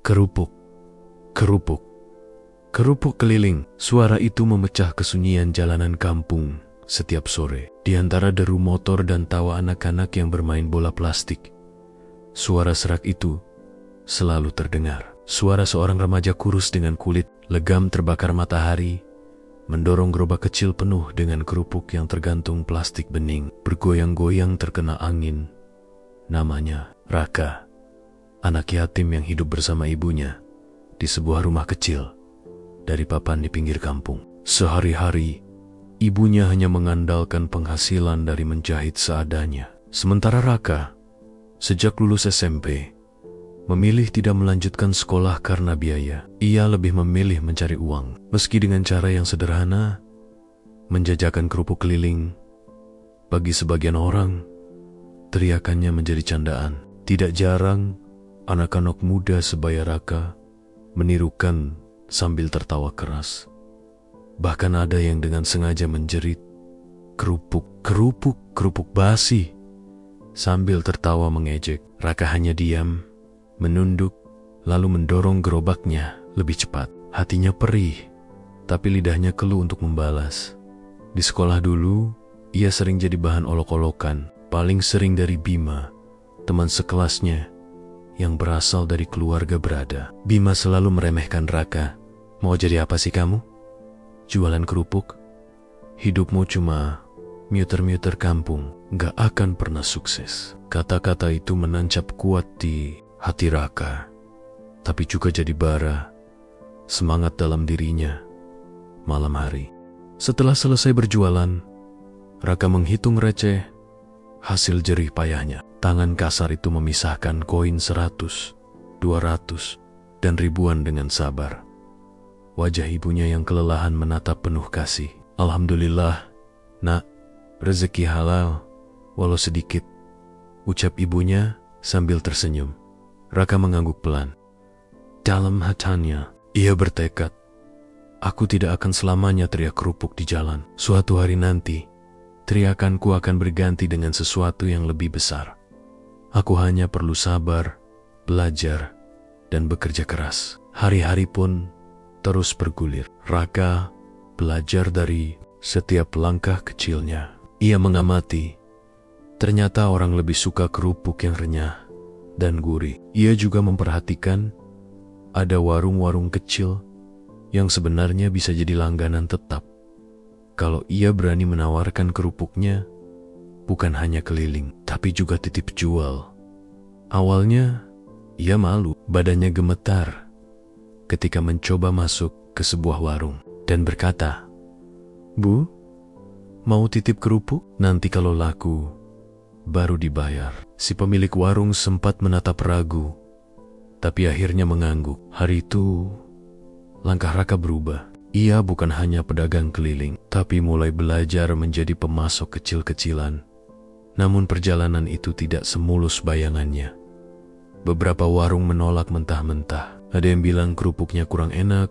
Kerupuk, kerupuk, kerupuk keliling. Suara itu memecah kesunyian jalanan kampung setiap sore. Di antara deru motor dan tawa anak-anak yang bermain bola plastik, suara serak itu selalu terdengar. Suara seorang remaja kurus dengan kulit legam terbakar matahari mendorong gerobak kecil penuh dengan kerupuk yang tergantung plastik bening, bergoyang-goyang terkena angin. Namanya Raka, anak yatim yang hidup bersama ibunya di sebuah rumah kecil dari papan di pinggir kampung. Sehari-hari, ibunya hanya mengandalkan penghasilan dari menjahit seadanya. Sementara Raka, sejak lulus SMP, memilih tidak melanjutkan sekolah karena biaya. Ia lebih memilih mencari uang, meski dengan cara yang sederhana, menjajakan kerupuk keliling. Bagi sebagian orang, teriakannya menjadi candaan. Tidak jarang, anak-anak muda sebaya Raka menirukan sambil tertawa keras. Bahkan ada yang dengan sengaja menjerit, "Kerupuk, kerupuk, kerupuk basi," sambil tertawa mengejek. Raka hanya diam, menunduk, lalu mendorong gerobaknya lebih cepat. Hatinya perih, tapi lidahnya keluh untuk membalas. Di sekolah dulu, ia sering jadi bahan olok-olokan, paling sering dari Bima, teman sekelasnya yang berasal dari keluarga berada. Bima selalu meremehkan Raka. "Mau jadi apa sih kamu? Jualan kerupuk? Hidupmu cuma muter-muter kampung, gak akan pernah sukses." Kata-kata itu menancap kuat di hati Raka, tapi juga jadi bara semangat dalam dirinya malam hari. Setelah selesai berjualan, Raka menghitung receh hasil jerih payahnya. Tangan kasar itu memisahkan koin 100, 200, dan ribuan dengan sabar. Wajah ibunya yang kelelahan menatap penuh kasih. "Alhamdulillah, nak, rezeki halal, walau sedikit," ucap ibunya sambil tersenyum. Raka mengangguk pelan. Dalam hatinya, ia bertekad, "Aku tidak akan selamanya teriak kerupuk di jalan. Suatu hari nanti, teriakanku akan berganti dengan sesuatu yang lebih besar. Aku hanya perlu sabar, belajar, dan bekerja keras." Hari-hari pun terus bergulir. Raka belajar dari setiap langkah kecilnya. Ia mengamati, ternyata orang lebih suka kerupuk yang renyah dan gurih. Ia juga memperhatikan ada warung-warung kecil yang sebenarnya bisa jadi langganan tetap kalau ia berani menawarkan kerupuknya bukan hanya keliling, tapi juga titip jual. Awalnya, ia malu, badannya gemetar ketika mencoba masuk ke sebuah warung dan berkata, "Bu, mau titip kerupuk? Nanti kalau laku, baru dibayar." Si pemilik warung sempat menatap ragu, tapi akhirnya mengangguk. Hari itu, langkah Raka berubah. Ia bukan hanya pedagang keliling, tapi mulai belajar menjadi pemasok kecil-kecilan. Namun perjalanan itu tidak semulus bayangannya. Beberapa warung menolak mentah-mentah. Ada yang bilang kerupuknya kurang enak,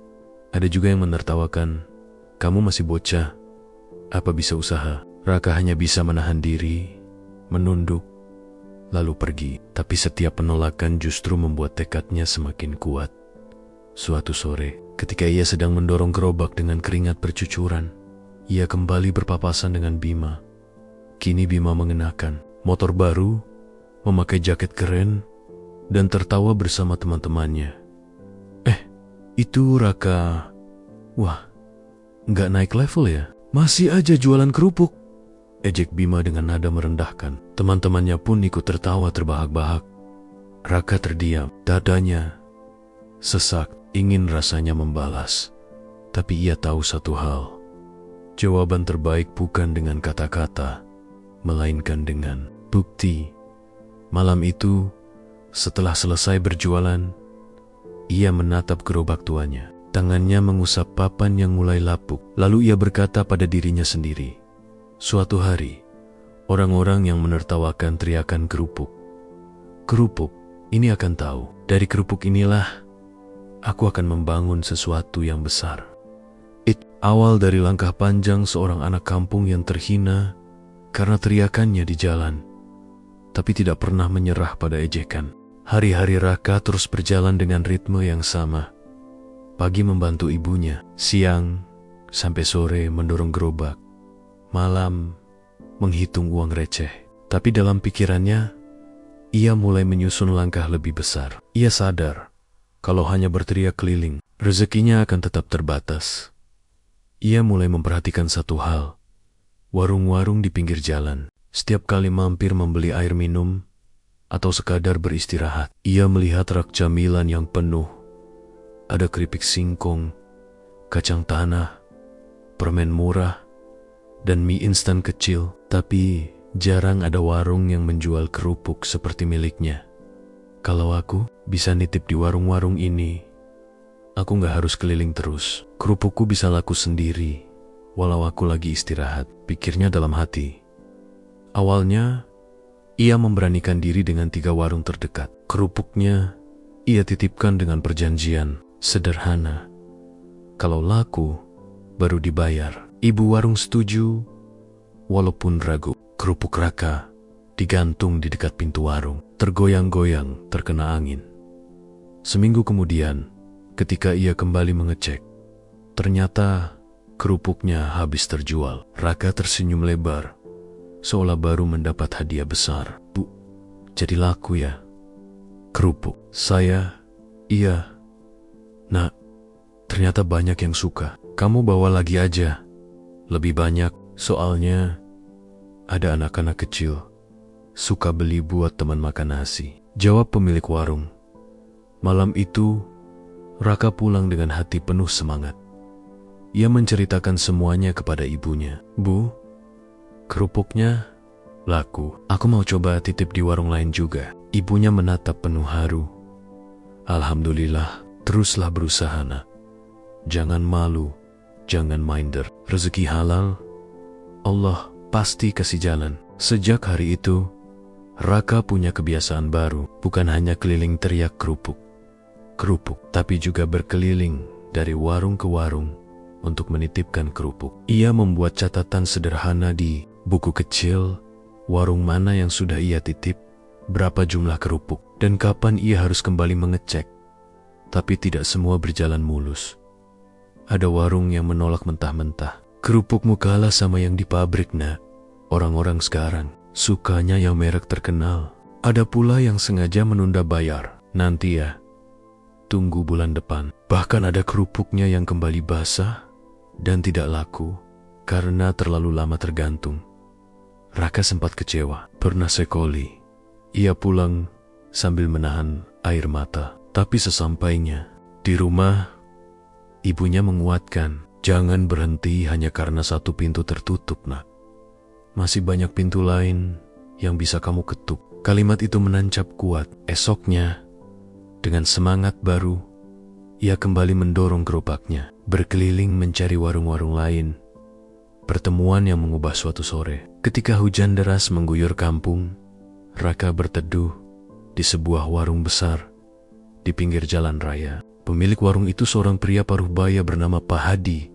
ada juga yang menertawakan, "Kamu masih bocah, apa bisa usaha?" Raka hanya bisa menahan diri, menunduk, lalu pergi. Tapi setiap penolakan justru membuat tekadnya semakin kuat. Suatu sore, ketika ia sedang mendorong gerobak dengan keringat bercucuran, ia kembali berpapasan dengan Bima. Kini Bima mengenakan motor baru, memakai jaket keren, dan tertawa bersama teman-temannya. Itu Raka. Wah, nggak naik level ya? Masih aja jualan kerupuk," ejek Bima dengan nada merendahkan. Teman-temannya pun ikut tertawa terbahak-bahak. Raka terdiam, dadanya sesak, ingin rasanya membalas. Tapi ia tahu satu hal, jawaban terbaik bukan dengan kata-kata, melainkan dengan bukti. Malam itu, setelah selesai berjualan, ia menatap gerobak tuanya. Tangannya mengusap papan yang mulai lapuk. Lalu ia berkata pada dirinya sendiri, "Suatu hari, orang-orang yang menertawakan teriakan kerupuk, ini akan tahu. Dari kerupuk inilah, aku akan membangun sesuatu yang besar." Awal dari langkah panjang seorang anak kampung yang terhina karena teriakannya di jalan, tapi tidak pernah menyerah pada ejekan. Hari-hari Raka terus berjalan dengan ritme yang sama. Pagi membantu ibunya, siang sampai sore mendorong gerobak, malam menghitung uang receh. Tapi dalam pikirannya, ia mulai menyusun langkah lebih besar. Ia sadar, kalau hanya berteriak keliling, rezekinya akan tetap terbatas. Ia mulai memperhatikan satu hal, warung-warung di pinggir jalan. Setiap kali mampir membeli air minum, atau sekadar beristirahat, ia melihat rak camilan yang penuh. Ada keripik singkong, kacang tanah, permen murah, dan mie instan kecil. Tapi jarang ada warung yang menjual kerupuk seperti miliknya. Kalau aku bisa nitip di warung-warung ini, aku gak harus keliling terus. Kerupukku bisa laku sendiri, walau aku lagi istirahat, pikirnya dalam hati. Awalnya, ia memberanikan diri dengan 3 warung terdekat. Kerupuknya ia titipkan dengan perjanjian sederhana. Kalau laku, baru dibayar. Ibu warung setuju, walaupun ragu. Kerupuk Raka digantung di dekat pintu warung, tergoyang-goyang terkena angin. Seminggu kemudian, ketika ia kembali mengecek, ternyata kerupuknya habis terjual. Raka tersenyum lebar, seolah baru mendapat hadiah besar. Bu, jadi laku ya kerupuk? Saya, iya. Nak, ternyata banyak yang suka. Kamu bawa lagi aja, lebih banyak, soalnya ada anak-anak kecil suka beli buat teman makan nasi, jawab pemilik warung. Malam itu, Raka pulang dengan hati penuh semangat. Ia menceritakan semuanya kepada ibunya. Bu, kerupuknya laku. Aku mau coba titip di warung lain juga. Ibunya menatap penuh haru. Alhamdulillah, teruslah berusaha nak. Jangan malu, jangan minder. Rezeki halal, Allah pasti kasih jalan. Sejak hari itu, Raka punya kebiasaan baru. Bukan hanya keliling teriak kerupuk, tapi juga berkeliling dari warung ke warung untuk menitipkan kerupuk. Ia membuat catatan sederhana di buku kecil, warung mana yang sudah ia titip, berapa jumlah kerupuk, dan kapan ia harus kembali mengecek. Tapi tidak semua berjalan mulus. Ada warung yang menolak mentah-mentah. Kerupukmu kalah sama yang di pabrik nak. Orang-orang sekarang sukanya yang merek terkenal. Ada pula yang sengaja menunda bayar. Nanti ya, tunggu bulan depan. Bahkan ada kerupuknya yang kembali basah dan tidak laku karena terlalu lama tergantung. Raka sempat kecewa. Pernah sekali ia pulang sambil menahan air mata. Tapi sesampainya di rumah, ibunya menguatkan, jangan berhenti hanya karena satu pintu tertutup nak. Masih banyak pintu lain yang bisa kamu ketuk. Kalimat itu menancap kuat. Esoknya, dengan semangat baru, ia kembali mendorong gerobaknya, berkeliling mencari warung-warung lain. Pertemuan yang mengubah suatu sore. Ketika hujan deras mengguyur kampung, Raka berteduh di sebuah warung besar di pinggir jalan raya. Pemilik warung itu seorang pria paruh baya bernama Pak Hadi.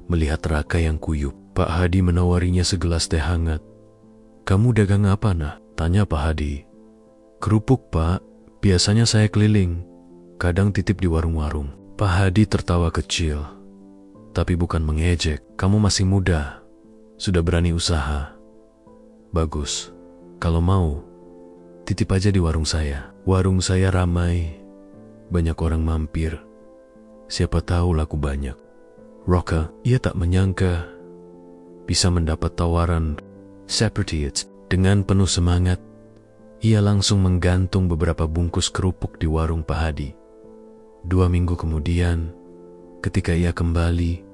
Melihat Raka yang kuyup, Pak Hadi menawarinya segelas teh hangat. Kamu dagang apa nak? Tanya Pak Hadi. Kerupuk pak, biasanya saya keliling, kadang titip di warung-warung. Pak Hadi tertawa kecil, tapi bukan mengejek. Kamu masih muda, sudah berani usaha. Bagus, kalau mau, titip aja di warung saya. Warung saya ramai, banyak orang mampir. Siapa tahu laku banyak. Raka, ia tak menyangka bisa mendapat tawaran seperti itu. Dengan penuh semangat, ia langsung menggantung beberapa bungkus kerupuk di warung Pak Hadi. 2 minggu kemudian, ketika ia kembali,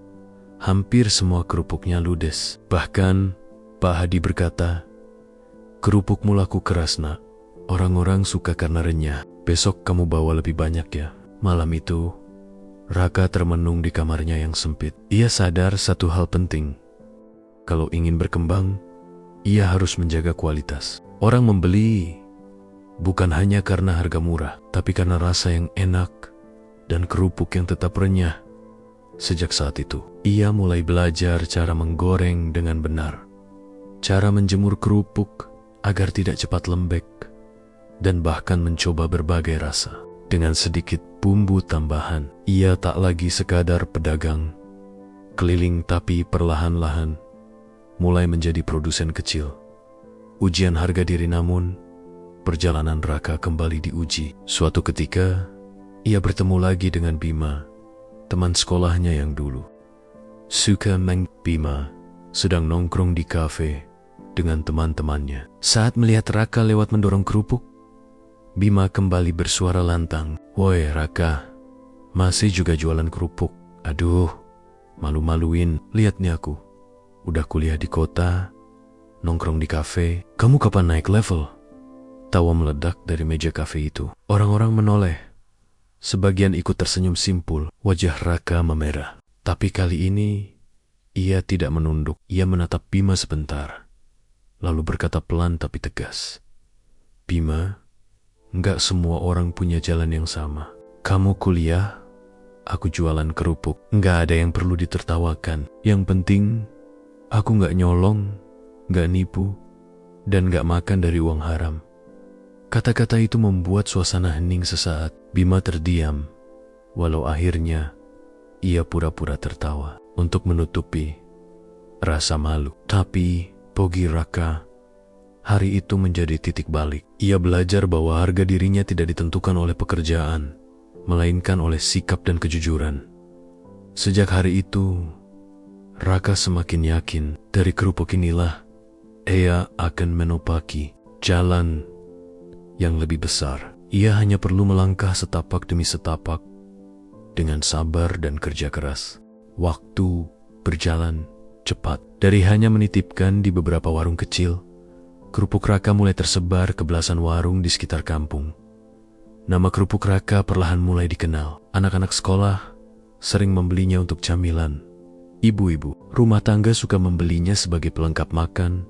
hampir semua kerupuknya ludes. Bahkan, Pak Hadi berkata, kerupukmu laku keras nak. Orang-orang suka karena renyah. Besok kamu bawa lebih banyak ya. Malam itu, Raka termenung di kamarnya yang sempit. Ia sadar satu hal penting. Kalau ingin berkembang, ia harus menjaga kualitas. Orang membeli bukan hanya karena harga murah, tapi karena rasa yang enak dan kerupuk yang tetap renyah. Sejak saat itu, ia mulai belajar cara menggoreng dengan benar, cara menjemur kerupuk agar tidak cepat lembek, dan bahkan mencoba berbagai rasa. Dengan sedikit bumbu tambahan, ia tak lagi sekadar pedagang keliling, tapi perlahan-lahan mulai menjadi produsen kecil. Ujian harga diri, namun perjalanan Raka kembali diuji. Suatu ketika, ia bertemu lagi dengan Bima, teman sekolahnya yang dulu suka main. Bima sedang nongkrong di kafe dengan teman-temannya. Saat melihat Raka lewat mendorong kerupuk, Bima kembali bersuara lantang. "Woi Raka, masih juga jualan kerupuk? Aduh, malu-maluin. Lihat nih aku, udah kuliah di kota, nongkrong di kafe. Kamu kapan naik level?" Tawa meledak dari meja kafe itu. Orang-orang menoleh. Sebagian ikut tersenyum simpul. Wajah Raka memerah. Tapi kali ini, ia tidak menunduk. Ia menatap Bima sebentar, lalu berkata pelan tapi tegas, "Bima, enggak semua orang punya jalan yang sama. Kamu kuliah, aku jualan kerupuk. Enggak ada yang perlu ditertawakan. Yang penting, aku enggak nyolong, enggak nipu, dan enggak makan dari uang haram." Kata-kata itu membuat suasana hening sesaat. Bima terdiam, walau akhirnya ia pura-pura tertawa untuk menutupi rasa malu. Tapi bagi Raka, hari itu menjadi titik balik. Ia belajar bahwa harga dirinya tidak ditentukan oleh pekerjaan, melainkan oleh sikap dan kejujuran. Sejak hari itu, Raka semakin yakin dari kerupuk inilah ia akan menopaki jalan yang lebih besar. Ia hanya perlu melangkah setapak demi setapak dengan sabar dan kerja keras. Waktu berjalan cepat. Dari hanya menitipkan di beberapa warung kecil, kerupuk Raka mulai tersebar ke belasan warung di sekitar kampung. Nama kerupuk Raka perlahan mulai dikenal. Anak-anak sekolah sering membelinya untuk camilan. Ibu-ibu rumah tangga suka membelinya sebagai pelengkap makan.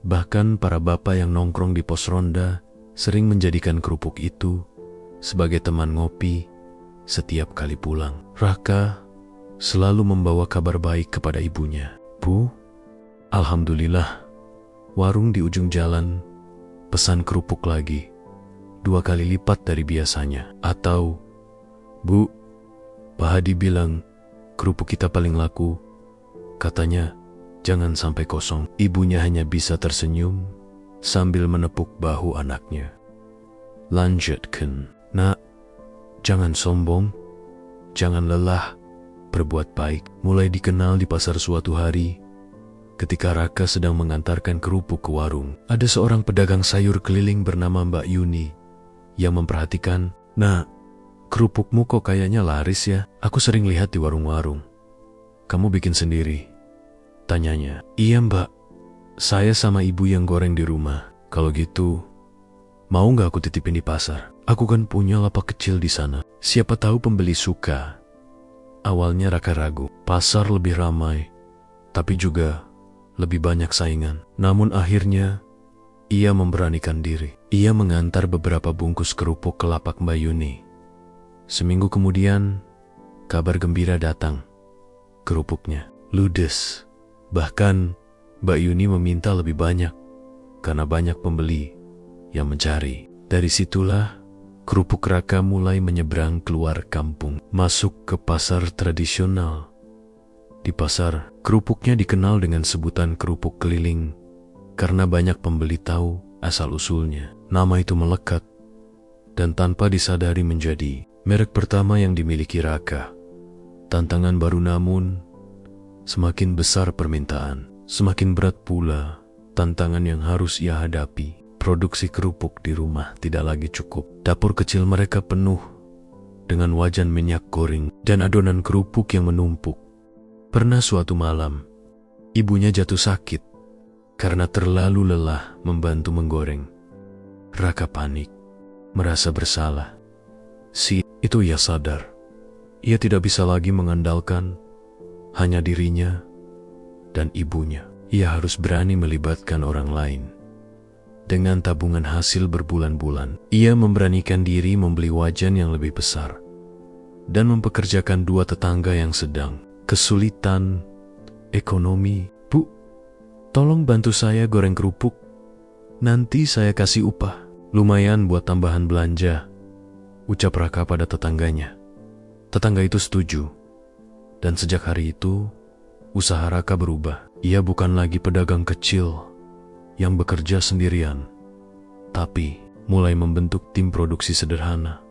Bahkan para bapak yang nongkrong di pos ronda sering menjadikan kerupuk itu sebagai teman ngopi setiap kali pulang. Raka selalu membawa kabar baik kepada ibunya. "Bu, alhamdulillah, warung di ujung jalan pesan kerupuk lagi, 2 kali lipat dari biasanya." Atau, "Bu, Pak Hadi bilang kerupuk kita paling laku. Katanya jangan sampai kosong." Ibunya hanya bisa tersenyum sambil menepuk bahu anaknya. "Lanjutkan, Nak. Jangan sombong, jangan lelah, berbuat baik." Mulai dikenal di pasar suatu hari, ketika Raka sedang mengantarkan kerupuk ke warung. Ada seorang pedagang sayur keliling bernama Mbak Yuni yang memperhatikan. "Nah, kerupukmu kok kayaknya laris ya? Aku sering lihat di warung-warung. Kamu bikin sendiri?" tanyanya. "Iya Mbak, saya sama ibu yang goreng di rumah." "Kalau gitu, mau nggak aku titipin di pasar? Aku kan punya lapak kecil di sana. Siapa tahu pembeli suka." Awalnya Raka ragu. Pasar lebih ramai, tapi juga lebih banyak saingan. Namun akhirnya, ia memberanikan diri. Ia mengantar beberapa bungkus kerupuk ke lapak Mbak Yuni. Seminggu kemudian, kabar gembira datang. Kerupuknya ludes. Bahkan, Mbak Yuni meminta lebih banyak karena banyak pembeli yang mencari. Dari situlah kerupuk Raka mulai menyeberang keluar kampung, masuk ke pasar tradisional. Di pasar, kerupuknya dikenal dengan sebutan kerupuk keliling karena banyak pembeli tahu asal-usulnya. Nama itu melekat dan tanpa disadari menjadi merek pertama yang dimiliki Raka. Tantangan baru, namun semakin besar permintaan, semakin berat pula tantangan yang harus ia hadapi. Produksi kerupuk di rumah tidak lagi cukup. Dapur kecil mereka penuh dengan wajan minyak goreng dan adonan kerupuk yang menumpuk. Pernah suatu malam, ibunya jatuh sakit karena terlalu lelah membantu menggoreng. Raka panik, merasa bersalah. Itu ia sadar. Ia tidak bisa lagi mengandalkan hanya dirinya dan ibunya. Ia harus berani melibatkan orang lain. Dengan tabungan hasil berbulan-bulan, ia memberanikan diri membeli wajan yang lebih besar dan mempekerjakan 2 tetangga yang sedang kesulitan ekonomi. "Bu, tolong bantu saya goreng kerupuk. Nanti saya kasih upah." Lumayan buat tambahan belanja, ucap Raka pada tetangganya. Tetangga itu setuju. Dan sejak hari itu, usaha Raka berubah. Ia bukan lagi pedagang kecil yang bekerja sendirian, tapi mulai membentuk tim produksi sederhana.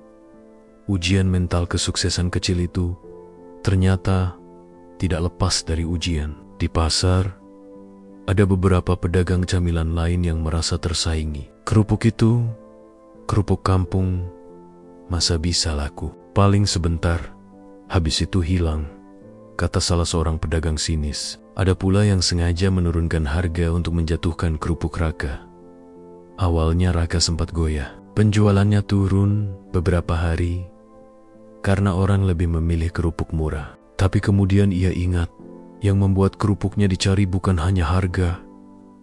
Ujian mental kesuksesan kecil itu ternyata tidak lepas dari ujian. Di pasar, ada beberapa pedagang camilan lain yang merasa tersaingi. Kerupuk itu, kerupuk kampung, masa bisa laku? Paling sebentar, habis itu hilang, kata salah seorang pedagang sinis. Ada pula yang sengaja menurunkan harga untuk menjatuhkan kerupuk Raka. Awalnya Raka sempat goyah. Penjualannya turun beberapa hari karena orang lebih memilih kerupuk murah. Tapi kemudian ia ingat, yang membuat kerupuknya dicari bukan hanya harga,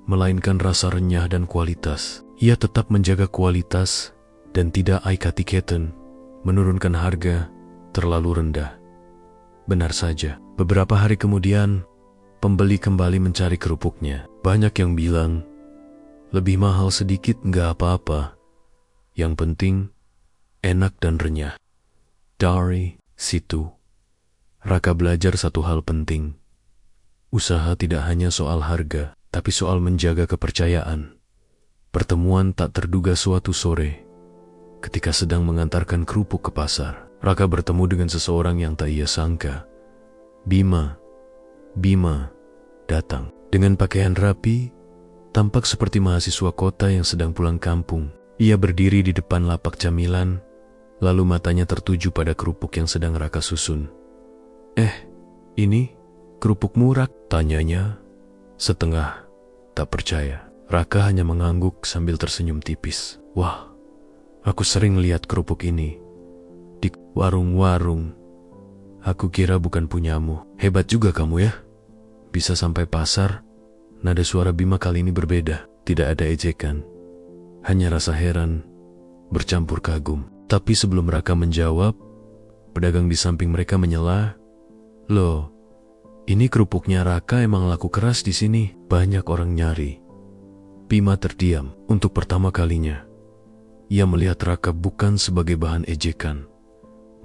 melainkan rasa renyah dan kualitas. Ia tetap menjaga kualitas dan tidak aya-katiketan, menurunkan harga terlalu rendah. Benar saja, beberapa hari kemudian, pembeli kembali mencari kerupuknya. Banyak yang bilang, lebih mahal sedikit nggak apa-apa. Yang penting, enak dan renyah. Dari situ, Raka belajar satu hal penting. Usaha tidak hanya soal harga, tapi soal menjaga kepercayaan. Pertemuan tak terduga suatu sore, ketika sedang mengantarkan kerupuk ke pasar, Raka bertemu dengan seseorang yang tak ia sangka. Bima datang. Dengan pakaian rapi, tampak seperti mahasiswa kota yang sedang pulang kampung. Ia berdiri di depan lapak camilan, lalu matanya tertuju pada kerupuk yang sedang Raka susun. Ini kerupuk murah? Tanyanya, setengah tak percaya. Raka hanya mengangguk sambil tersenyum tipis. Wah, aku sering lihat kerupuk ini di warung-warung. Aku kira bukan punyamu. Hebat juga kamu ya. Bisa sampai pasar. Nada suara Bima kali ini berbeda. Tidak ada ejekan, hanya rasa heran bercampur kagum. Tapi sebelum Raka menjawab, pedagang di samping mereka menyela. Loh, ini kerupuknya Raka emang laku keras di sini. Banyak orang nyari. Bima terdiam. Untuk pertama kalinya, ia melihat Raka bukan sebagai bahan ejekan,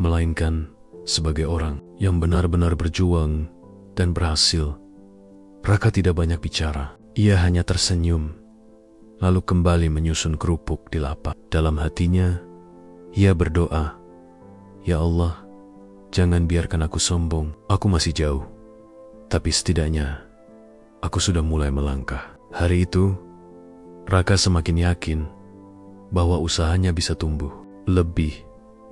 melainkan sebagai orang yang benar-benar berjuang dan berhasil. Raka tidak banyak bicara. Ia hanya tersenyum, lalu kembali menyusun kerupuk di lapak. Dalam hatinya, ia berdoa, Ya Allah, jangan biarkan aku sombong. Aku masih jauh, tapi setidaknya aku sudah mulai melangkah. Hari itu, Raka semakin yakin bahwa usahanya bisa tumbuh lebih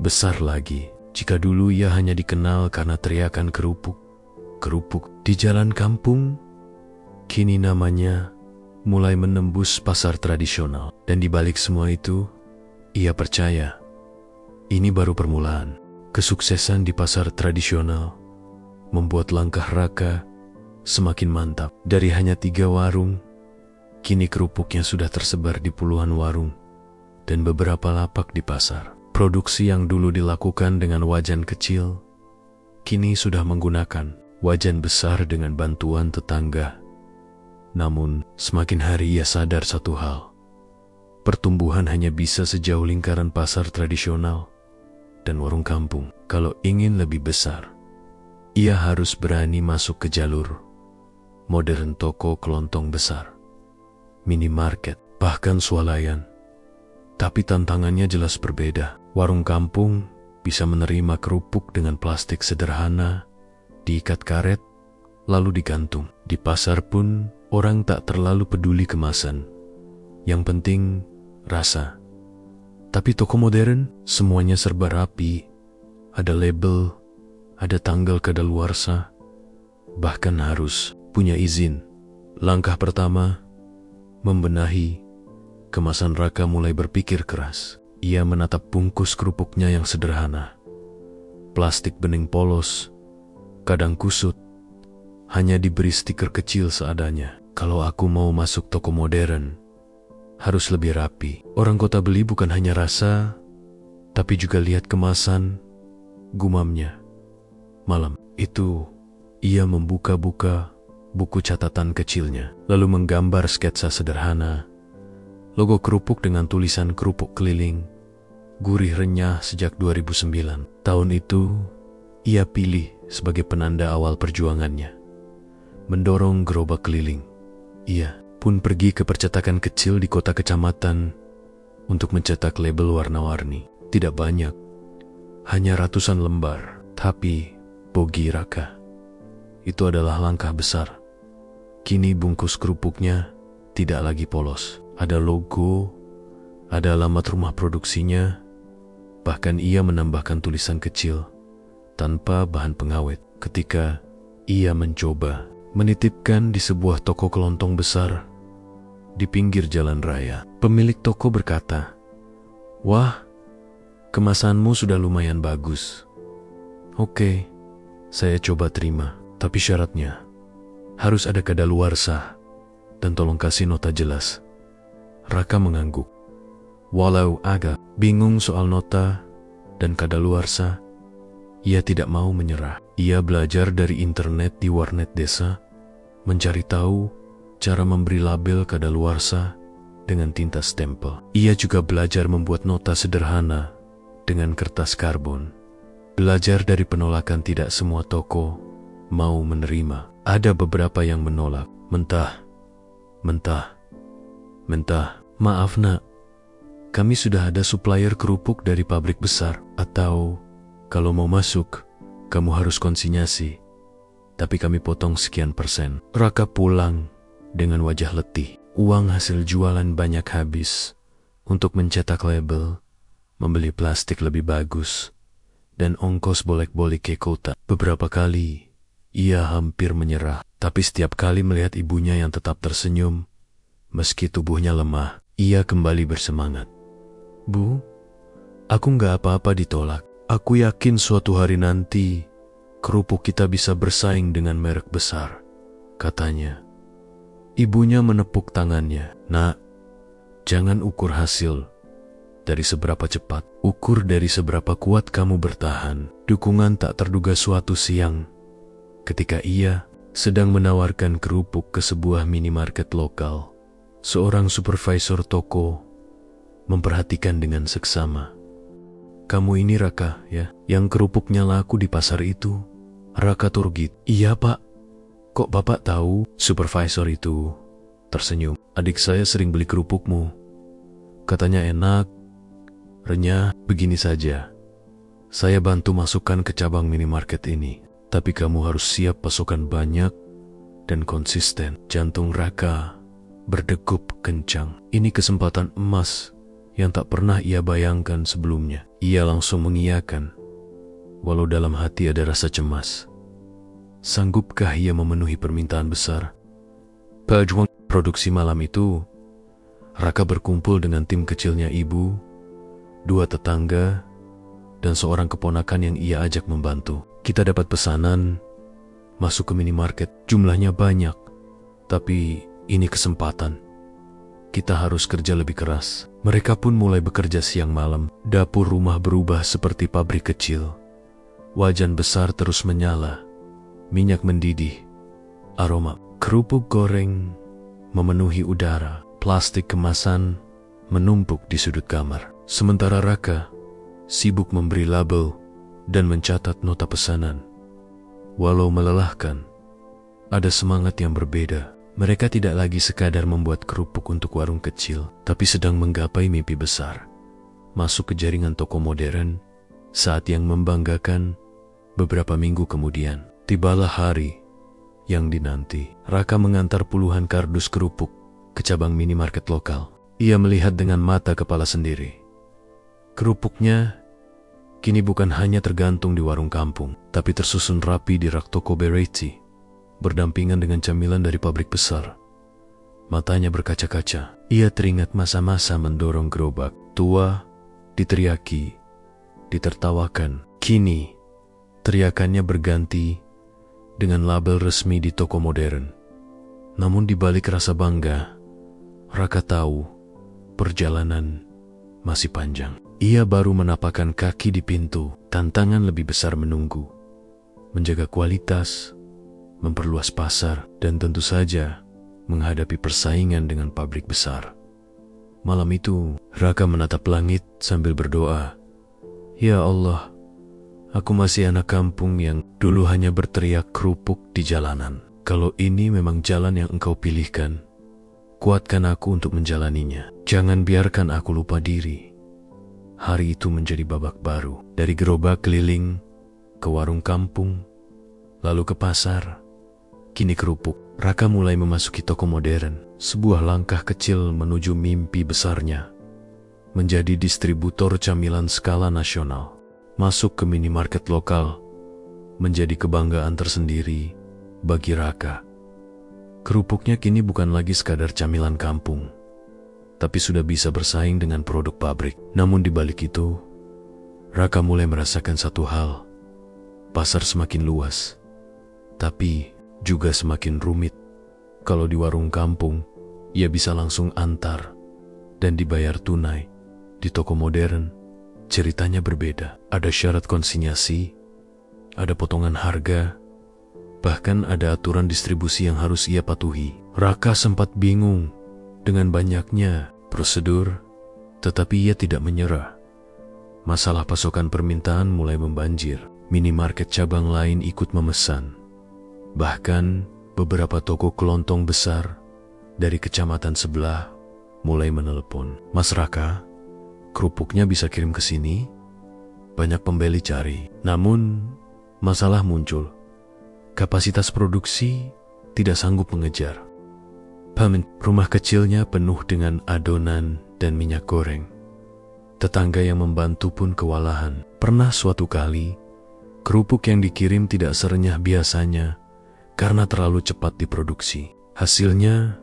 besar lagi. Jika dulu ia hanya dikenal karena teriakan kerupuk di jalan kampung, kini namanya mulai menembus pasar tradisional. Dan di balik semua itu, ia percaya ini baru permulaan. Kesuksesan di pasar tradisional membuat langkah Raka semakin mantap. Dari hanya 3 warung, kini kerupuknya sudah tersebar di puluhan warung dan beberapa lapak di pasar. Produksi yang dulu dilakukan dengan wajan kecil, kini sudah menggunakan wajan besar dengan bantuan tetangga. Namun, semakin hari ia sadar satu hal. Pertumbuhan hanya bisa sejauh lingkaran pasar tradisional dan warung kampung. Kalau ingin lebih besar, ia harus berani masuk ke jalur modern, toko kelontong besar, minimarket, bahkan swalayan. Tapi tantangannya jelas berbeda. Warung kampung bisa menerima kerupuk dengan plastik sederhana, diikat karet, lalu digantung. Di pasar pun, orang tak terlalu peduli kemasan. Yang penting, rasa. Tapi toko modern, semuanya serba rapi. Ada label, ada tanggal kadaluarsa, bahkan harus punya izin. Langkah pertama, membenahi kemasan. Raka mulai berpikir keras. Ia menatap bungkus kerupuknya yang sederhana. Plastik bening polos, kadang kusut, hanya diberi stiker kecil seadanya. Kalau aku mau masuk toko modern, harus lebih rapi. Orang kota beli bukan hanya rasa, tapi juga lihat kemasan, gumamnya. Malam itu, ia membuka-buka buku catatan kecilnya, lalu menggambar sketsa sederhana Logo kerupuk dengan tulisan kerupuk keliling, gurih renyah sejak 2009. Tahun itu, ia pilih sebagai penanda awal perjuangannya, mendorong gerobak keliling. Ia pun pergi ke percetakan kecil di kota kecamatan untuk mencetak label warna-warni. Tidak banyak, hanya ratusan lembar. Tapi, bagi Raka, itu adalah langkah besar. Kini bungkus kerupuknya tidak lagi polos. Ada logo, ada alamat rumah produksinya, bahkan ia menambahkan tulisan kecil tanpa bahan pengawet. Ketika ia mencoba menitipkan di sebuah toko kelontong besar di pinggir jalan raya, pemilik toko berkata, "Wah, kemasanmu sudah lumayan bagus. Oke, saya coba terima, tapi syaratnya harus ada kadaluarsa dan tolong kasih nota jelas." Raka mengangguk. Walau agak bingung soal nota dan kadaluarsa, ia tidak mau menyerah. Ia belajar dari internet di warnet desa, mencari tahu cara memberi label kadaluarsa dengan tinta stempel. Ia juga belajar membuat nota sederhana dengan kertas karbon. Belajar dari penolakan, tidak semua toko mau menerima. Ada beberapa yang menolak. Mentah. Maaf nak, kami sudah ada supplier kerupuk dari pabrik besar. Atau kalau mau masuk, kamu harus konsinyasi, tapi kami potong sekian persen. Raka pulang dengan wajah letih. Uang hasil jualan banyak habis untuk mencetak label, membeli plastik lebih bagus, dan ongkos bolak-balik ke kota. Beberapa kali ia hampir menyerah, tapi setiap kali melihat ibunya yang tetap tersenyum, meski tubuhnya lemah, ia kembali bersemangat. "Bu, aku nggak apa-apa ditolak. Aku yakin suatu hari nanti kerupuk kita bisa bersaing dengan merek besar," katanya. Ibunya menepuk tangannya. "Nak, jangan ukur hasil dari seberapa cepat, ukur dari seberapa kuat kamu bertahan." Dukungan tak terduga suatu siang, ketika ia sedang menawarkan kerupuk ke sebuah minimarket lokal, seorang supervisor toko memperhatikan dengan seksama. "Kamu ini Raka, ya, yang kerupuknya laku di pasar itu?" Raka turgit. "Iya pak, kok bapak tahu?" Supervisor itu tersenyum. "Adik saya sering beli kerupukmu. Katanya enak, renyah. Begini saja, saya bantu masukkan ke cabang minimarket ini, tapi kamu harus siap pasokan banyak dan konsisten." Jantung Raka berdegup kencang. Ini kesempatan emas yang tak pernah ia bayangkan sebelumnya. Ia langsung mengiyakan, walau dalam hati ada rasa cemas. Sanggupkah ia memenuhi permintaan besar? Pejuang produksi malam itu, Raka berkumpul dengan tim kecilnya ibu, 2 tetangga, dan seorang keponakan yang ia ajak membantu. Kita dapat pesanan masuk ke minimarket. Jumlahnya banyak, tapi ini kesempatan. Kita harus kerja lebih keras. Mereka pun mulai bekerja siang malam. Dapur rumah berubah seperti pabrik kecil. Wajan besar terus menyala. Minyak mendidih. Aroma kerupuk goreng memenuhi udara. Plastik kemasan menumpuk di sudut kamar. Sementara Raka sibuk memberi label dan mencatat nota pesanan. Walau melelahkan, ada semangat yang berbeda. Mereka tidak lagi sekadar membuat kerupuk untuk warung kecil, tapi sedang menggapai mimpi besar. Masuk ke jaringan toko modern. Saat yang membanggakan. Beberapa minggu kemudian, tibalah hari yang dinanti. Raka mengantar puluhan kardus kerupuk ke cabang minimarket lokal. Ia melihat dengan mata kepala sendiri. Kerupuknya kini bukan hanya tergantung di warung kampung, tapi tersusun rapi di rak toko Bereti, berdampingan dengan camilan dari pabrik besar. Matanya berkaca-kaca. Ia teringat masa-masa mendorong gerobak. Tua, diteriaki, ditertawakan. Kini, teriakannya berganti dengan label resmi di toko modern. Namun di balik rasa bangga, Raka tahu perjalanan masih panjang. Ia baru menapakkan kaki di pintu. Tantangan lebih besar menunggu. Menjaga kualitas, memperluas pasar, dan tentu saja menghadapi persaingan dengan pabrik besar. Malam itu, Raka menatap langit sambil berdoa. Ya Allah, aku masih anak kampung yang dulu hanya berteriak kerupuk di jalanan. Kalau ini memang jalan yang Engkau pilihkan, kuatkan aku untuk menjalaninya. Jangan biarkan aku lupa diri. Hari itu menjadi babak baru. Dari gerobak keliling, ke warung kampung, lalu ke pasar, kini kerupuk. Raka mulai memasuki toko modern, sebuah langkah kecil menuju mimpi besarnya. Menjadi distributor camilan skala nasional. Masuk ke minimarket lokal, menjadi kebanggaan tersendiri bagi Raka. Kerupuknya kini bukan lagi sekadar camilan kampung, tapi sudah bisa bersaing dengan produk pabrik. Namun di balik itu, Raka mulai merasakan satu hal. Pasar semakin luas, tapi juga semakin rumit. Kalau di warung kampung, ia bisa langsung antar dan dibayar tunai. Di toko modern, ceritanya berbeda. Ada syarat konsinyasi, ada potongan harga, bahkan ada aturan distribusi yang harus ia patuhi. Raka sempat bingung dengan banyaknya prosedur, tetapi ia tidak menyerah. Masalah pasokan permintaan mulai membanjir. Minimarket cabang lain ikut memesan. Bahkan beberapa toko kelontong besar dari kecamatan sebelah mulai menelepon. Mas Raka, kerupuknya bisa kirim ke sini? Banyak pembeli cari. Namun masalah muncul. Kapasitas produksi tidak sanggup mengejar. Rumah kecilnya penuh dengan adonan dan minyak goreng. Tetangga yang membantu pun kewalahan. Pernah suatu kali, kerupuk yang dikirim tidak serenyah biasanya karena terlalu cepat diproduksi. Hasilnya,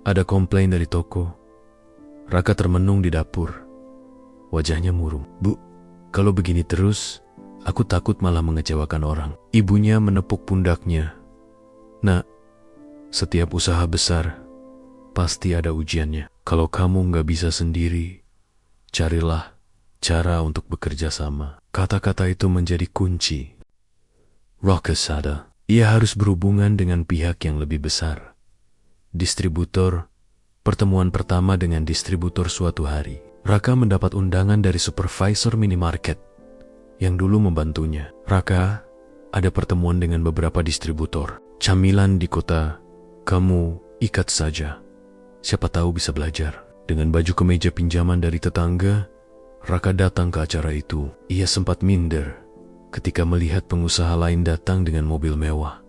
ada komplain dari toko. Raka termenung di dapur. Wajahnya murung. Bu, kalau begini terus, aku takut malah mengecewakan orang. Ibunya menepuk pundaknya. Nak, setiap usaha besar pasti ada ujiannya. Kalau kamu nggak bisa sendiri, carilah cara untuk bekerja sama. Kata-kata itu menjadi kunci. Raka sadar, ia harus berhubungan dengan pihak yang lebih besar. Distributor, pertemuan pertama dengan distributor suatu hari. Raka mendapat undangan dari supervisor minimarket yang dulu membantunya. Raka, ada pertemuan dengan beberapa distributor. Camilan di kota, kamu ikat saja. Siapa tahu bisa belajar. Dengan baju kemeja pinjaman dari tetangga, Raka datang ke acara itu. Ia sempat minder ketika melihat pengusaha lain datang dengan mobil mewah,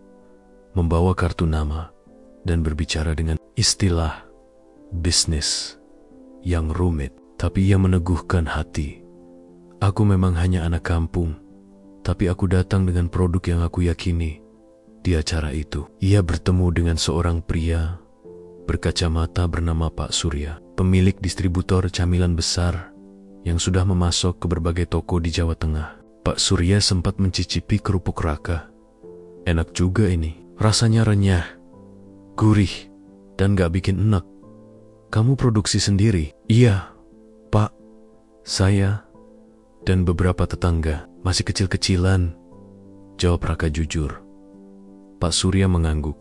membawa kartu nama, dan berbicara dengan istilah bisnis yang rumit. Tapi ia meneguhkan hati. Aku memang hanya anak kampung, tapi aku datang dengan produk yang aku yakini. Di acara itu, ia bertemu dengan seorang pria berkacamata bernama Pak Surya, pemilik distributor camilan besar yang sudah memasok ke berbagai toko di Jawa Tengah. Pak Surya sempat mencicipi kerupuk Raka. Enak juga ini, rasanya renyah, gurih, dan gak bikin enak. Kamu produksi sendiri? Iya, Pak. Saya dan beberapa tetangga masih kecil-kecilan, jawab Raka jujur. Pak Surya mengangguk.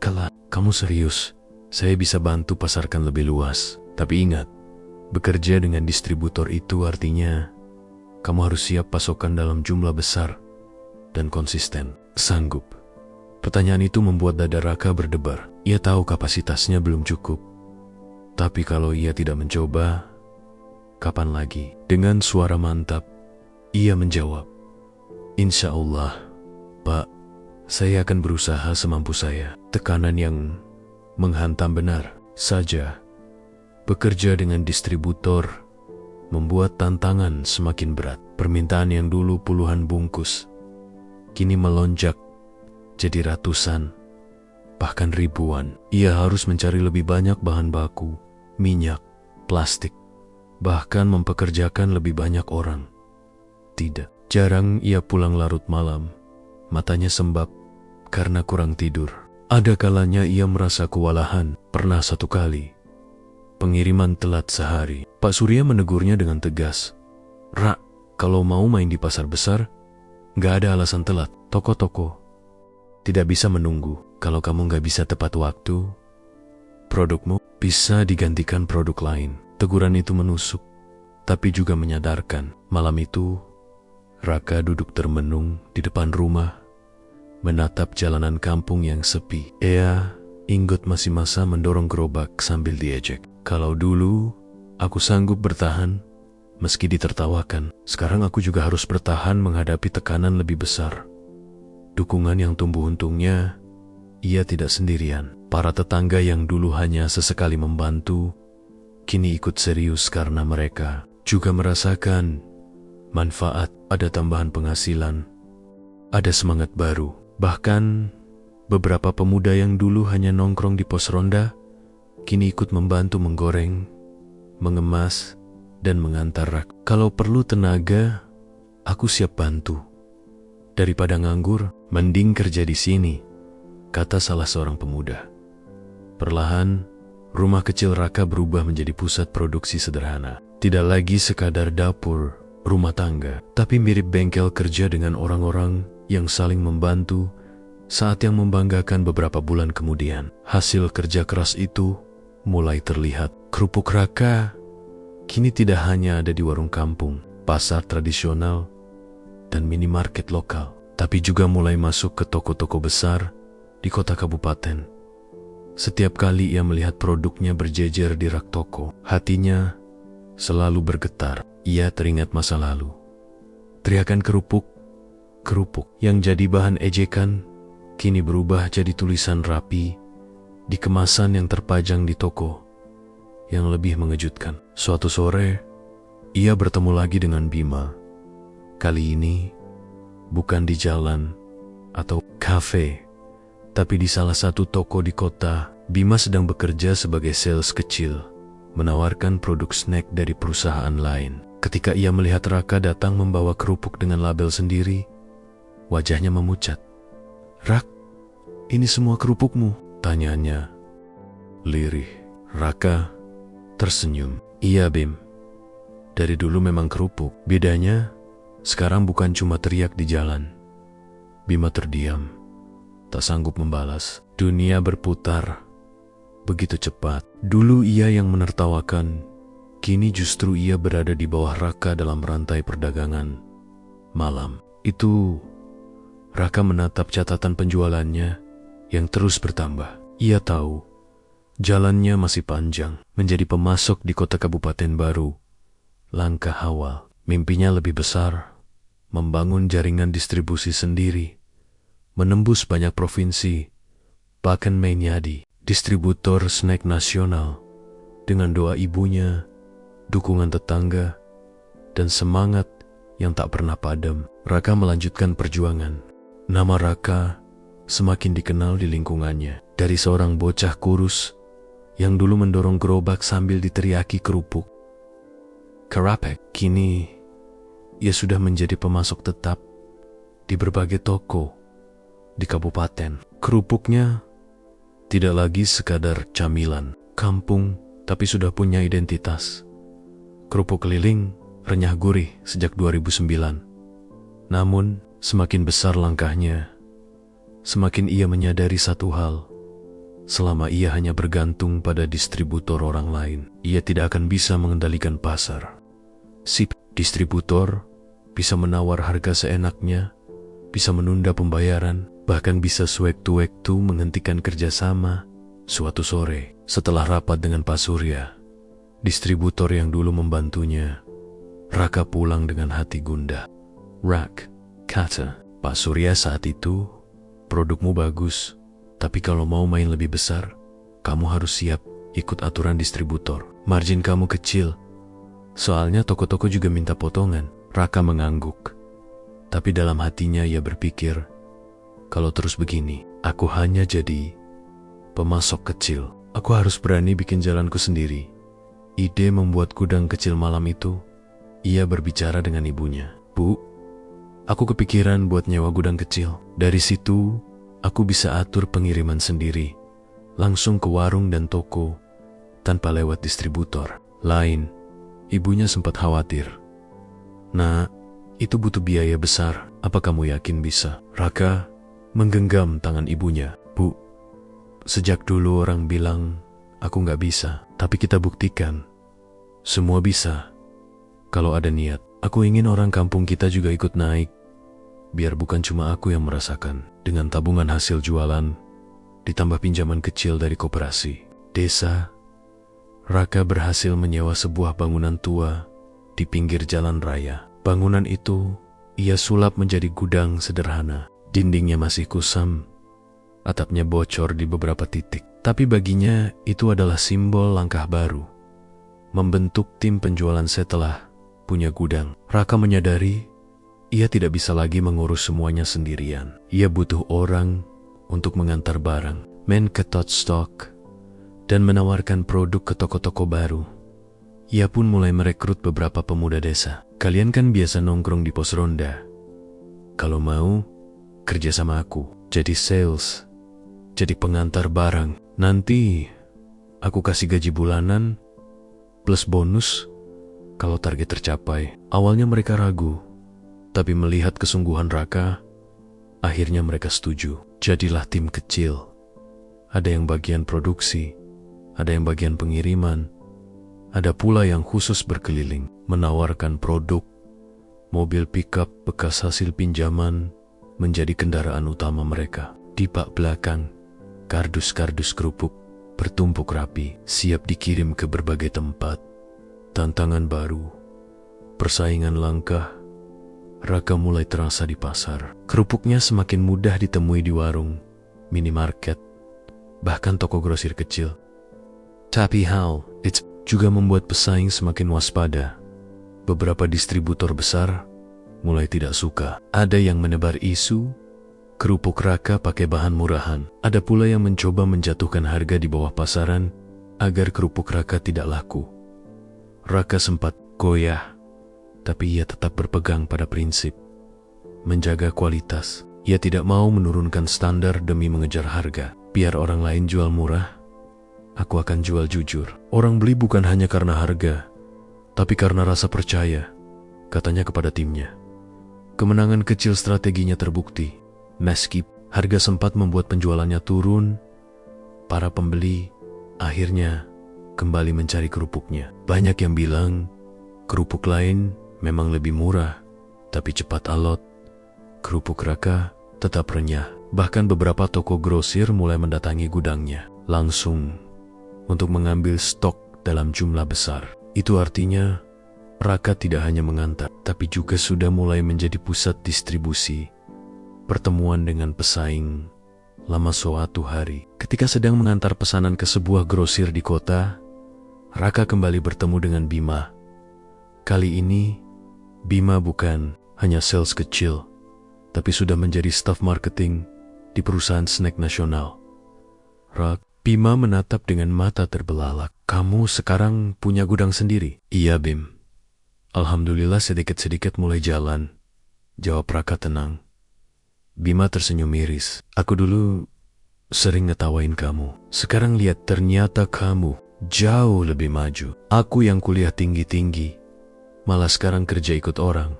Kalau kamu serius, saya bisa bantu pasarkan lebih luas. Tapi ingat, bekerja dengan distributor itu artinya kamu harus siap pasokan dalam jumlah besar dan konsisten. Sanggup? Pertanyaan itu membuat dada Raka berdebar. Ia tahu kapasitasnya belum cukup. Tapi kalau ia tidak mencoba, kapan lagi? Dengan suara mantap, ia menjawab, Insya Allah, Pak, saya akan berusaha semampu saya. Tekanan yang menghantam benar saja. Bekerja dengan distributor membuat tantangan semakin berat. Permintaan yang dulu puluhan bungkus, kini melonjak jadi ratusan, bahkan ribuan. Ia harus mencari lebih banyak bahan baku, minyak, plastik, bahkan mempekerjakan lebih banyak orang. Tidak, jarang ia pulang larut malam, matanya sembab karena kurang tidur. Ada kalanya ia merasa kewalahan. Pernah satu kali, pengiriman telat sehari. Pak Surya menegurnya dengan tegas. Rak, kalau mau main di pasar besar, gak ada alasan telat. Toko-toko tidak bisa menunggu. Kalau kamu gak bisa tepat waktu, Produkmu bisa digantikan produk lain. Teguran itu menusuk, tapi juga menyadarkan. Malam itu, Raka duduk termenung di depan rumah, menatap jalanan kampung yang sepi. Ia ingat masih masa mendorong gerobak sambil diejek. Kalau dulu, aku sanggup bertahan, meski ditertawakan. Sekarang aku juga harus bertahan menghadapi tekanan lebih besar. Dukungan yang tumbuh untungnya, ia tidak sendirian. Para tetangga yang dulu hanya sesekali membantu, kini ikut serius karena mereka juga merasakan manfaat. Ada tambahan penghasilan, ada semangat baru. Bahkan beberapa pemuda yang dulu hanya nongkrong di pos ronda, kini ikut membantu menggoreng, mengemas, dan mengantar rak. Kalau perlu tenaga, aku siap bantu. Daripada nganggur, mending kerja di sini, kata salah seorang pemuda. Perlahan, rumah kecil Raka berubah menjadi pusat produksi sederhana. Tidak lagi sekadar dapur rumah tangga, tapi mirip bengkel kerja dengan orang-orang yang saling membantu saat yang membanggakan. Beberapa bulan kemudian, hasil kerja keras itu mulai terlihat. Kerupuk Raka kini tidak hanya ada di warung kampung, pasar tradisional, dan minimarket lokal, tapi juga mulai masuk ke toko-toko besar di kota kabupaten. Setiap kali ia melihat produknya berjejer di rak toko, hatinya selalu bergetar. Ia teringat masa lalu. Teriakan kerupuk, kerupuk yang jadi bahan ejekan, kini berubah jadi tulisan rapi di kemasan yang terpajang di toko. Yang lebih mengejutkan, suatu sore, ia bertemu lagi dengan Bima. Kali ini, bukan di jalan atau kafe, tapi di salah satu toko di kota. Bima sedang bekerja sebagai sales kecil, menawarkan produk snack dari perusahaan lain. Ketika ia melihat Raka datang membawa kerupuk dengan label sendiri, wajahnya memucat. "Rak, ini semua kerupukmu?" tanyanya lirih. Raka tersenyum. "Iya, Bim. Dari dulu memang kerupuk. Bedanya, sekarang bukan cuma teriak di jalan." Bima terdiam, tak sanggup membalas. Dunia berputar begitu cepat. Dulu ia yang menertawakan, kini justru ia berada di bawah Raka dalam rantai perdagangan. Malam itu, Raka menatap catatan penjualannya yang terus bertambah. Ia tahu jalannya masih panjang. Menjadi pemasok di kota kabupaten baru, langkah awal. Mimpinya lebih besar, membangun jaringan distribusi sendiri, menembus banyak provinsi, bahkan menjadi distributor snack nasional. Dengan doa ibunya, dukungan tetangga, dan semangat yang tak pernah padam, Raka melanjutkan perjuangan. Nama Raka semakin dikenal di lingkungannya. Dari seorang bocah kurus yang dulu mendorong gerobak sambil diteriaki kerupuk kerapek, kini ia sudah menjadi pemasok tetap di berbagai toko di kabupaten. Kerupuknya tidak lagi sekadar camilan kampung, tapi sudah punya identitas. Kerupuk keliling renyah gurih sejak 2009. Namun, semakin besar langkahnya, semakin ia menyadari satu hal. Selama ia hanya bergantung pada distributor orang lain, ia tidak akan bisa mengendalikan pasar. Si distributor bisa menawar harga seenaknya, bisa menunda pembayaran, bahkan bisa sewaktu-waktu menghentikan kerjasama. Suatu sore, setelah rapat dengan Pak Surya, distributor yang dulu membantunya, Raka pulang dengan hati gundah. "Rak," kata Pak Surya saat itu, "produkmu bagus, tapi kalau mau main lebih besar, kamu harus siap ikut aturan distributor. Margin kamu kecil, soalnya toko-toko juga minta potongan." Raka mengangguk, tapi dalam hatinya ia berpikir, kalau terus begini, aku hanya jadi pemasok kecil. Aku harus berani bikin jalanku sendiri. Ide membuat gudang kecil malam itu, ia berbicara dengan ibunya. "Bu, aku kepikiran buat nyewa gudang kecil. Dari situ, aku bisa atur pengiriman sendiri, langsung ke warung dan toko, tanpa lewat distributor lain." Ibunya sempat khawatir. "Nah, itu butuh biaya besar. Apa kamu yakin bisa?" Raka menggenggam tangan ibunya. "Bu, sejak dulu orang bilang aku nggak bisa, tapi kita buktikan. Semua bisa, kalau ada niat. Aku ingin orang kampung kita juga ikut naik, biar bukan cuma aku yang merasakan. Dengan tabungan hasil jualan, ditambah pinjaman kecil dari koperasi desa, Raka berhasil menyewa sebuah bangunan tua di pinggir jalan raya. Bangunan itu ia sulap menjadi gudang sederhana. Dindingnya masih kusam, atapnya bocor di beberapa titik. Tapi baginya itu adalah simbol langkah baru, membentuk tim penjualan setelah punya gudang. Raka menyadari ia tidak bisa lagi mengurus semuanya sendirian. Ia butuh orang untuk mengantar barang, main ke tot stock, dan menawarkan produk ke toko-toko baru. Ia pun mulai merekrut beberapa pemuda desa. Kalian kan biasa nongkrong di pos ronda. Kalau mau, kerja sama aku. Jadi sales, jadi pengantar barang. Nanti aku kasih gaji bulanan plus bonus kalau target tercapai. Awalnya mereka ragu, tapi melihat kesungguhan Raka, akhirnya mereka setuju. Jadilah tim kecil. Ada yang bagian produksi, ada yang bagian pengiriman, ada pula yang khusus berkeliling, menawarkan produk. Mobil pickup bekas hasil pinjaman menjadi kendaraan utama mereka. Di bak belakang, kardus-kardus kerupuk bertumpuk rapi, siap dikirim ke berbagai tempat. Tantangan baru, persaingan langka. Raka mulai terasa di pasar. Kerupuknya semakin mudah ditemui di warung, minimarket, bahkan toko grosir kecil. Tapi hal itu juga membuat pesaing semakin waspada. Beberapa distributor besar mulai tidak suka. Ada yang menebar isu kerupuk Raka pakai bahan murahan. Ada pula yang mencoba menjatuhkan harga di bawah pasaran agar kerupuk Raka tidak laku. Raka sempat goyah, tapi ia tetap berpegang pada prinsip menjaga kualitas. Ia tidak mau menurunkan standar demi mengejar harga. Biar orang lain jual murah, aku akan jual jujur. Orang beli bukan hanya karena harga, tapi karena rasa percaya, katanya kepada timnya. Kemenangan kecil strateginya terbukti. Meski harga sempat membuat penjualannya turun, para pembeli akhirnya kembali mencari kerupuknya. Banyak yang bilang kerupuk lain memang lebih murah, tapi cepat alot. Kerupuk Raka tetap renyah. Bahkan beberapa toko grosir mulai mendatangi gudangnya langsung untuk mengambil stok dalam jumlah besar. Itu artinya Raka tidak hanya mengantar, tapi juga sudah mulai menjadi pusat distribusi. Pertemuan dengan pesaing lama suatu hari. Ketika sedang mengantar pesanan ke sebuah grosir di kota, Raka kembali bertemu dengan Bima. Kali ini, Bima bukan hanya sales kecil, tapi sudah menjadi staf marketing di perusahaan snack nasional. Bima menatap dengan mata terbelalak. Kamu sekarang punya gudang sendiri? Iya, Bim. Alhamdulillah sedikit-sedikit mulai jalan, jawab Raka tenang. Bima tersenyum miris. Aku dulu sering ngetawain kamu. Sekarang lihat, ternyata kamu jauh lebih maju. Aku yang kuliah tinggi-tinggi, malah sekarang kerja ikut orang.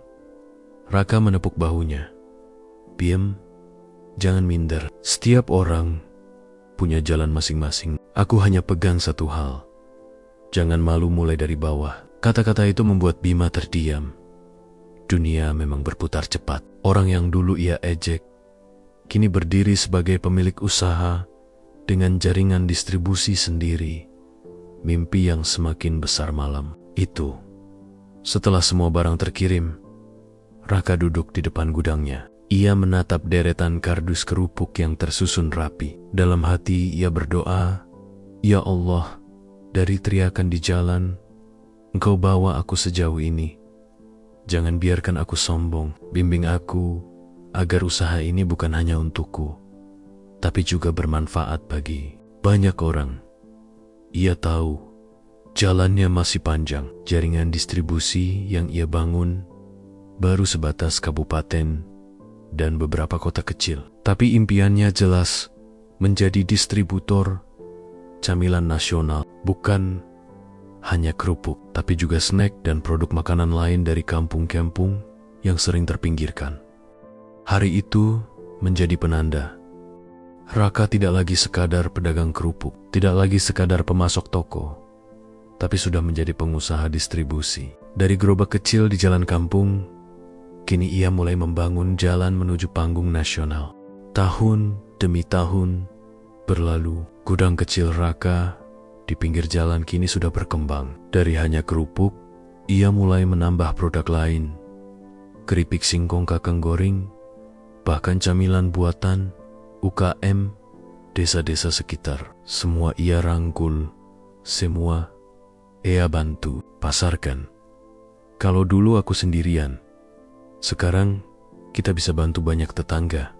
Raka menepuk bahunya. Bim, jangan minder. Setiap orang punya jalan masing-masing. Aku hanya pegang satu hal. Jangan malu mulai dari bawah. Kata-kata itu membuat Bima terdiam. Dunia memang berputar cepat. Orang yang dulu ia ejek, kini berdiri sebagai pemilik usaha dengan jaringan distribusi sendiri. Mimpi yang semakin besar malam itu. Setelah semua barang terkirim, Raka duduk di depan gudangnya. Ia menatap deretan kardus kerupuk yang tersusun rapi. Dalam hati ia berdoa, Ya Allah, dari teriakan di jalan, Engkau bawa aku sejauh ini. Jangan biarkan aku sombong. Bimbing aku agar usaha ini bukan hanya untukku, tapi juga bermanfaat bagi banyak orang. Ia tahu jalannya masih panjang. Jaringan distribusi yang ia bangun baru sebatas kabupaten dan beberapa kota kecil. Tapi impiannya jelas, menjadi distributor camilan nasional. Bukan hanya kerupuk, tapi juga snack dan produk makanan lain dari kampung-kampung yang sering terpinggirkan. Hari itu menjadi penanda. Raka tidak lagi sekadar pedagang kerupuk, tidak lagi sekadar pemasok toko, tapi sudah menjadi pengusaha distribusi. Dari gerobak kecil di jalan kampung, kini ia mulai membangun jalan menuju panggung nasional. Tahun demi tahun berlalu, gudang kecil Raka di pinggir jalan kini sudah berkembang. Dari hanya kerupuk, ia mulai menambah produk lain. Keripik singkong kakang goreng, bahkan camilan buatan UKM desa-desa sekitar. Semua ia rangkul, semua ia bantu pasarkan. Kalau dulu aku sendirian, sekarang kita bisa bantu banyak tetangga,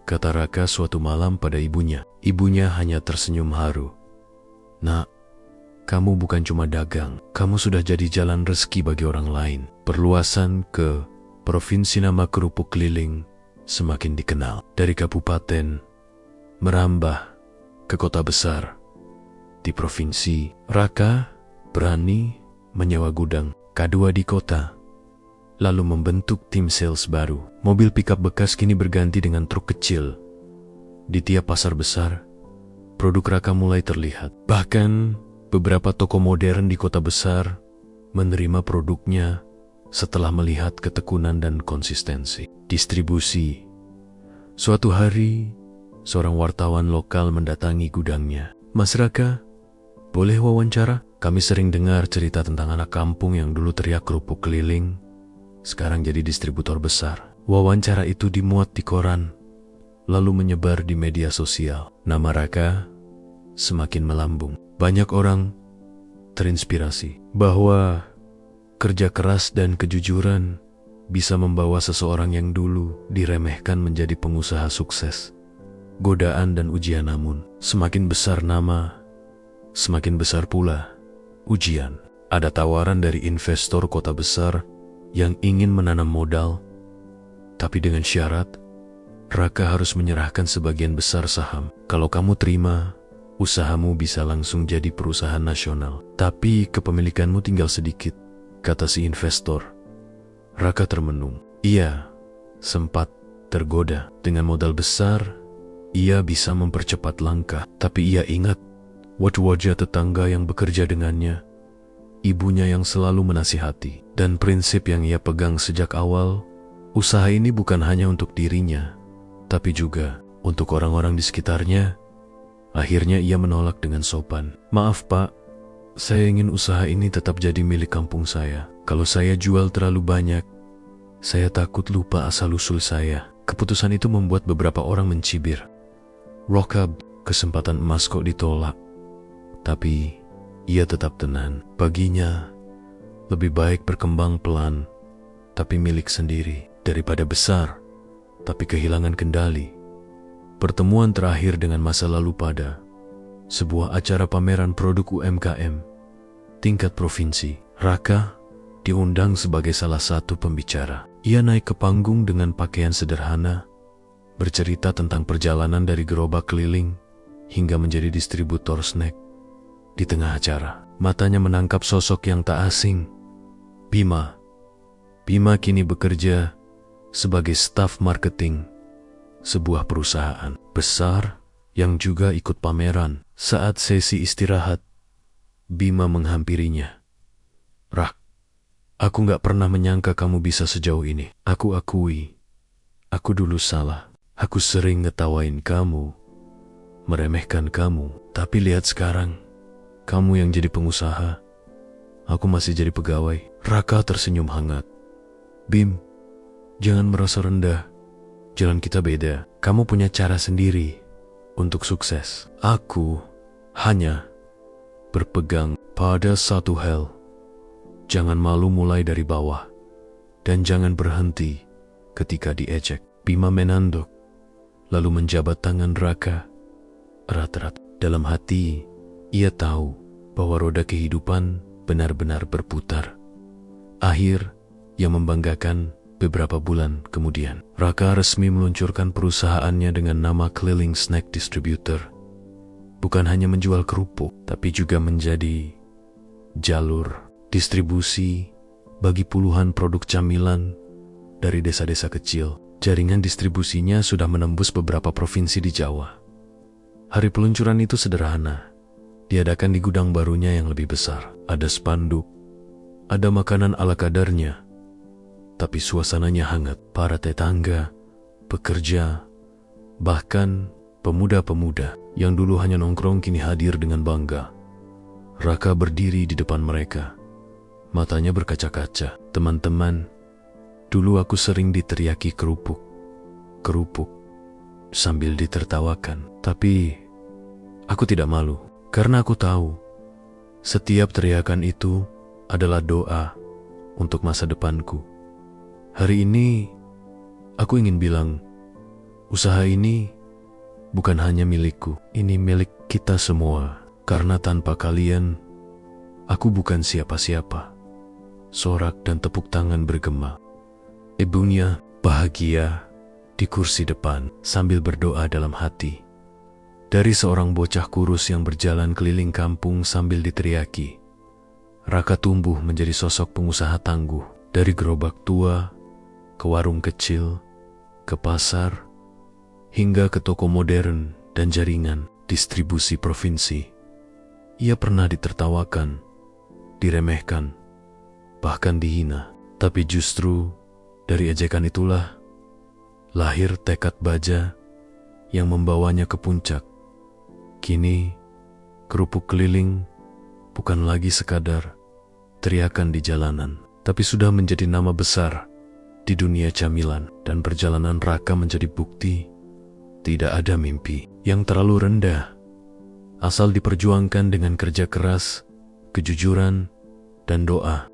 kata Raka suatu malam pada ibunya. Ibunya hanya tersenyum haru. Nak, kamu bukan cuma dagang, kamu sudah jadi jalan rezeki bagi orang lain. Perluasan ke provinsi, nama kerupuk keliling semakin dikenal. Dari kabupaten merambah ke kota besar. Di provinsi, Raka berani menyewa gudang K2 di kota, lalu membentuk tim sales baru. Mobil pickup bekas kini berganti dengan truk kecil. Di tiap pasar besar, produk Raka mulai terlihat. Bahkan beberapa toko modern di kota besar menerima produknya setelah melihat ketekunan dan konsistensi. Distribusi. Suatu hari, seorang wartawan lokal mendatangi gudangnya. Mas Raka, boleh wawancara? Kami sering dengar cerita tentang anak kampung yang dulu teriak kerupuk keliling, sekarang jadi distributor besar. Wawancara itu dimuat di koran, lalu menyebar di media sosial. Nama Raka semakin melambung. Banyak orang terinspirasi bahwa kerja keras dan kejujuran bisa membawa seseorang yang dulu diremehkan menjadi pengusaha sukses. Godaan dan ujian, namun semakin besar nama, semakin besar pula ujian. Ada tawaran dari investor kota besar yang ingin menanam modal, tapi dengan syarat Raka harus menyerahkan sebagian besar saham. Kalau kamu terima, usahamu bisa langsung jadi perusahaan nasional. Tapi kepemilikanmu tinggal sedikit, kata si investor. Raka termenung. Ia sempat tergoda. Dengan modal besar, ia bisa mempercepat langkah. Tapi ia ingat wajah-wajah tetangga yang bekerja dengannya, ibunya yang selalu menasihati, dan prinsip yang ia pegang sejak awal. Usaha ini bukan hanya untuk dirinya, tapi juga untuk orang-orang di sekitarnya. Akhirnya ia menolak dengan sopan. Maaf Pak, saya ingin usaha ini tetap jadi milik kampung saya. Kalau saya jual terlalu banyak, saya takut lupa asal-usul saya. Keputusan itu membuat beberapa orang mencibir. Raka, kesempatan emas kok ditolak. Tapi ia tetap tenang. Baginya, lebih baik berkembang pelan, tapi milik sendiri, daripada besar, tapi kehilangan kendali. Pertemuan terakhir dengan masa lalu pada sebuah acara pameran produk UMKM tingkat provinsi. Raka diundang sebagai salah satu pembicara. Ia naik ke panggung dengan pakaian sederhana, bercerita tentang perjalanan dari gerobak keliling hingga menjadi distributor snack. Di tengah acara, matanya menangkap sosok yang tak asing, Bima. Bima kini bekerja sebagai staf marketing sebuah perusahaan besar yang juga ikut pameran. Saat sesi istirahat, Bima menghampirinya. Rak, aku gak pernah menyangka kamu bisa sejauh ini. Aku akui, aku dulu salah. Aku sering ngetawain kamu, meremehkan kamu. Tapi lihat sekarang, kamu yang jadi pengusaha, aku masih jadi pegawai. Raka tersenyum hangat. Bim, jangan merasa rendah. Jalan kita beda. Kamu punya cara sendiri untuk sukses. Aku hanya berpegang pada satu hal. Jangan malu mulai dari bawah, dan jangan berhenti ketika diejek. Bima menanduk, lalu menjabat tangan Raka erat-erat. Dalam hati, ia tahu bahwa roda kehidupan benar-benar berputar. Akhir yang membanggakan. Beberapa bulan kemudian, Raka resmi meluncurkan perusahaannya dengan nama Keliling Snack Distributor. Bukan hanya menjual kerupuk, tapi juga menjadi jalur distribusi bagi puluhan produk camilan dari desa-desa kecil. Jaringan distribusinya sudah menembus beberapa provinsi di Jawa. Hari peluncuran itu sederhana, diadakan di gudang barunya yang lebih besar. Ada spanduk, ada makanan ala kadarnya, tapi suasananya hangat. Para tetangga, pekerja, bahkan pemuda-pemuda yang dulu hanya nongkrong kini hadir dengan bangga. Raka berdiri di depan mereka, matanya berkaca-kaca. Teman-teman, dulu aku sering diteriaki kerupuk, kerupuk, sambil ditertawakan. Tapi aku tidak malu, karena aku tahu setiap teriakan itu adalah doa untuk masa depanku. Hari ini, aku ingin bilang, usaha ini bukan hanya milikku, ini milik kita semua. Karena tanpa kalian, aku bukan siapa-siapa. Sorak dan tepuk tangan bergema. Ibunya bahagia di kursi depan sambil berdoa dalam hati. Dari seorang bocah kurus yang berjalan keliling kampung sambil diteriaki, Raka tumbuh menjadi sosok pengusaha tangguh. Dari gerobak tua, ke warung kecil, ke pasar, hingga ke toko modern dan jaringan distribusi provinsi. Ia pernah ditertawakan, diremehkan, bahkan dihina. Tapi justru dari ejekan itulah lahir tekad baja yang membawanya ke puncak. Kini, kerupuk keliling bukan lagi sekadar teriakan di jalanan, tapi sudah menjadi nama besar di dunia camilan. Dan perjalanan Raka menjadi bukti tidak ada mimpi yang terlalu rendah, asal diperjuangkan dengan kerja keras, kejujuran, dan doa.